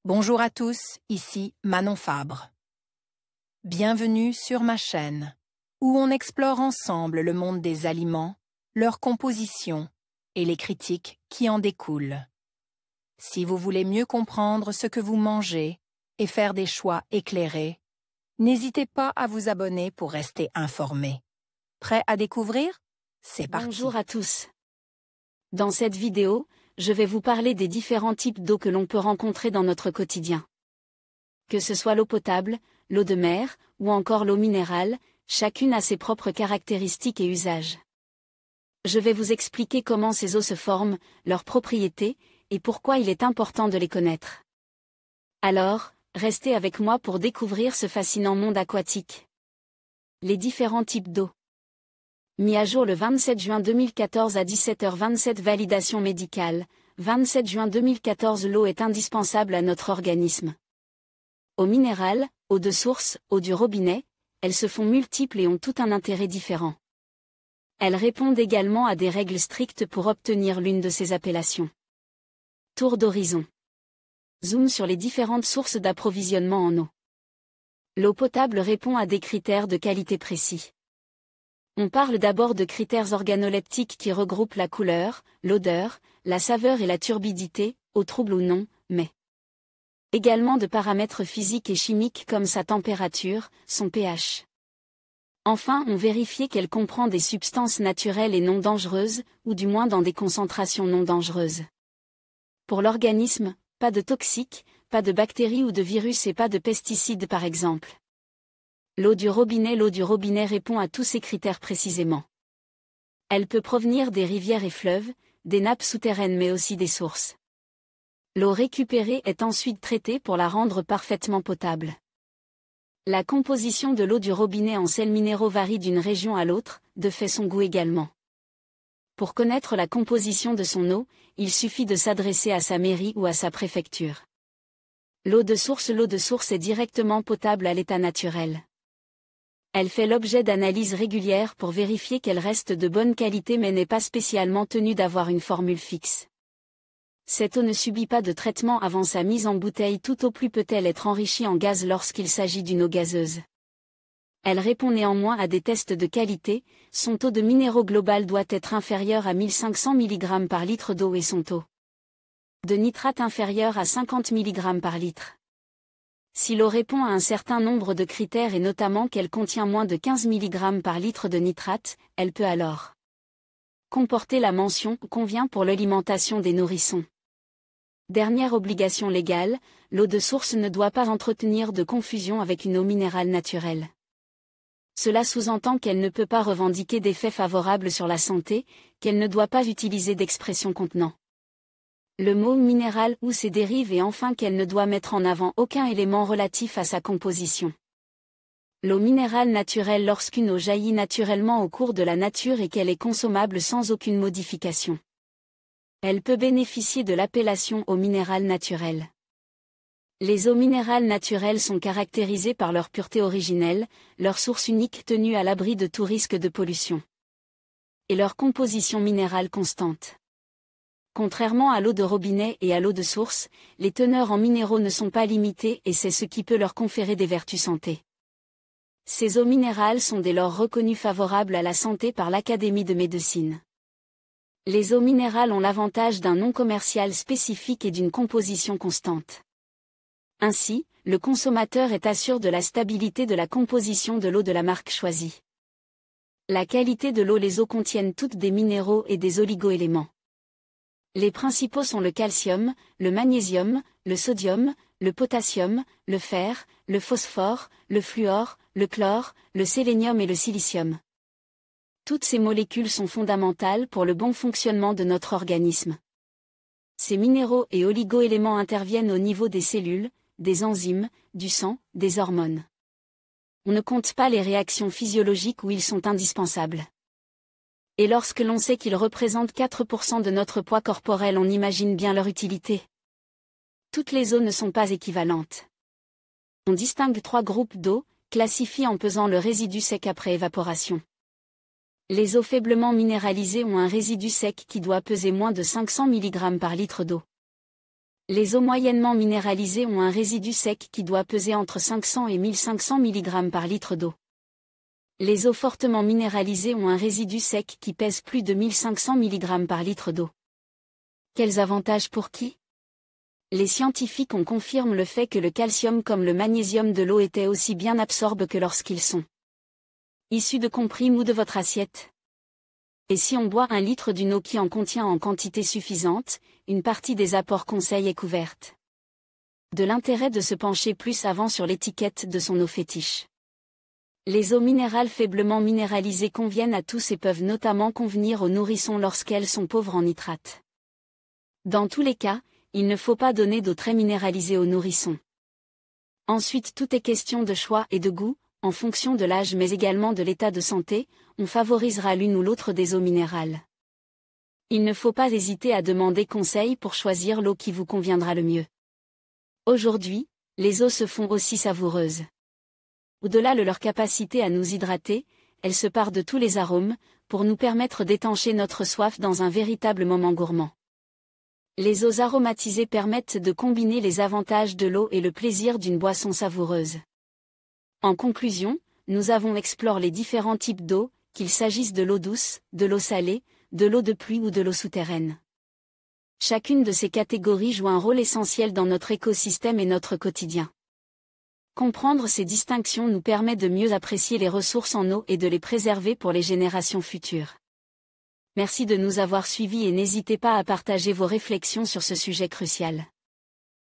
Bonjour à tous, ici Manon Fabre. Bienvenue sur ma chaîne, où on explore ensemble le monde des aliments, leur composition et les critiques qui en découlent. Si vous voulez mieux comprendre ce que vous mangez et faire des choix éclairés, n'hésitez pas à vous abonner pour rester informé. Prêt à découvrir? C'est parti. Bonjour à tous. Dans cette vidéo, je vais vous parler des différents types d'eau que l'on peut rencontrer dans notre quotidien. Que ce soit l'eau potable, l'eau de mer, ou encore l'eau minérale, chacune a ses propres caractéristiques et usages. Je vais vous expliquer comment ces eaux se forment, leurs propriétés, et pourquoi il est important de les connaître. Alors, restez avec moi pour découvrir ce fascinant monde aquatique. Les différents types d'eau. Mis à jour le 27 juin 2014 à 17h27. Validation médicale. 27 juin 2014. L'eau est indispensable à notre organisme. Eau minérale, eau de source, eau du robinet, elles se font multiples et ont tout un intérêt différent. Elles répondent également à des règles strictes pour obtenir l'une de ces appellations. Tour d'horizon. Zoom sur les différentes sources d'approvisionnement en eau. L'eau potable répond à des critères de qualité précis. On parle d'abord de critères organoleptiques qui regroupent la couleur, l'odeur, la saveur et la turbidité, eau trouble ou non, mais également de paramètres physiques et chimiques comme sa température, son pH. Enfin, on vérifie qu'elle comprend des substances naturelles et non dangereuses, ou du moins dans des concentrations non dangereuses. Pour l'organisme, pas de toxiques, pas de bactéries ou de virus et pas de pesticides par exemple. L'eau du robinet répond à tous ces critères précisément. Elle peut provenir des rivières et fleuves, des nappes souterraines mais aussi des sources. L'eau récupérée est ensuite traitée pour la rendre parfaitement potable. La composition de l'eau du robinet en sels minéraux varie d'une région à l'autre, de fait son goût également. Pour connaître la composition de son eau, il suffit de s'adresser à sa mairie ou à sa préfecture. L'eau de source est directement potable à l'état naturel. Elle fait l'objet d'analyses régulières pour vérifier qu'elle reste de bonne qualité mais n'est pas spécialement tenue d'avoir une formule fixe. Cette eau ne subit pas de traitement avant sa mise en bouteille, tout au plus peut-elle être enrichie en gaz lorsqu'il s'agit d'une eau gazeuse. Elle répond néanmoins à des tests de qualité, son taux de minéraux global doit être inférieur à 1500 mg par litre d'eau et son taux de nitrate inférieur à 50 mg par litre. Si l'eau répond à un certain nombre de critères et notamment qu'elle contient moins de 15 mg par litre de nitrate, elle peut alors comporter la mention « convient pour l'alimentation des nourrissons ». Dernière obligation légale, l'eau de source ne doit pas entretenir de confusion avec une eau minérale naturelle. Cela sous-entend qu'elle ne peut pas revendiquer d'effets favorables sur la santé, qu'elle ne doit pas utiliser d'expression contenant le mot minéral ou ses dérives et enfin qu'elle ne doit mettre en avant aucun élément relatif à sa composition. L'eau minérale naturelle lorsqu'une eau jaillit naturellement au cours de la nature et qu'elle est consommable sans aucune modification. Elle peut bénéficier de l'appellation eau minérale naturelle. Les eaux minérales naturelles sont caractérisées par leur pureté originelle, leur source unique tenue à l'abri de tout risque de pollution, et leur composition minérale constante. Contrairement à l'eau de robinet et à l'eau de source, les teneurs en minéraux ne sont pas limitées et c'est ce qui peut leur conférer des vertus santé. Ces eaux minérales sont dès lors reconnues favorables à la santé par l'Académie de médecine. Les eaux minérales ont l'avantage d'un nom commercial spécifique et d'une composition constante. Ainsi, le consommateur est assuré de la stabilité de la composition de l'eau de la marque choisie. La qualité de l'eau. Les eaux contiennent toutes des minéraux et des oligoéléments. Les principaux sont le calcium, le magnésium, le sodium, le potassium, le fer, le phosphore, le fluor, le chlore, le sélénium et le silicium. Toutes ces molécules sont fondamentales pour le bon fonctionnement de notre organisme. Ces minéraux et oligoéléments interviennent au niveau des cellules, des enzymes, du sang, des hormones. On ne compte pas les réactions physiologiques où ils sont indispensables. Et lorsque l'on sait qu'ils représentent 4% de notre poids corporel, on imagine bien leur utilité. Toutes les eaux ne sont pas équivalentes. On distingue 3 groupes d'eau, classifiés en pesant le résidu sec après évaporation. Les eaux faiblement minéralisées ont un résidu sec qui doit peser moins de 500 mg par litre d'eau. Les eaux moyennement minéralisées ont un résidu sec qui doit peser entre 500 et 1500 mg par litre d'eau. Les eaux fortement minéralisées ont un résidu sec qui pèse plus de 1500 mg par litre d'eau. Quels avantages pour qui? Les scientifiques ont confirmé le fait que le calcium comme le magnésium de l'eau étaient aussi bien absorbés que lorsqu'ils sont issus de comprimes ou de votre assiette. Et si on boit 1 litre d'une eau qui en contient en quantité suffisante, une partie des apports conseils est couverte. De l'intérêt de se pencher plus avant sur l'étiquette de son eau fétiche. Les eaux minérales faiblement minéralisées conviennent à tous et peuvent notamment convenir aux nourrissons lorsqu'elles sont pauvres en nitrates. Dans tous les cas, il ne faut pas donner d'eau très minéralisée aux nourrissons. Ensuite, tout est question de choix et de goût, en fonction de l'âge mais également de l'état de santé, on favorisera l'une ou l'autre des eaux minérales. Il ne faut pas hésiter à demander conseil pour choisir l'eau qui vous conviendra le mieux. Aujourd'hui, les eaux se font aussi savoureuses. Au-delà de leur capacité à nous hydrater, elles se parent de tous les arômes, pour nous permettre d'étancher notre soif dans un véritable moment gourmand. Les eaux aromatisées permettent de combiner les avantages de l'eau et le plaisir d'une boisson savoureuse. En conclusion, nous avons exploré les différents types d'eau, qu'il s'agisse de l'eau douce, de l'eau salée, de l'eau de pluie ou de l'eau souterraine. Chacune de ces catégories joue un rôle essentiel dans notre écosystème et notre quotidien. Comprendre ces distinctions nous permet de mieux apprécier les ressources en eau et de les préserver pour les générations futures. Merci de nous avoir suivis et n'hésitez pas à partager vos réflexions sur ce sujet crucial.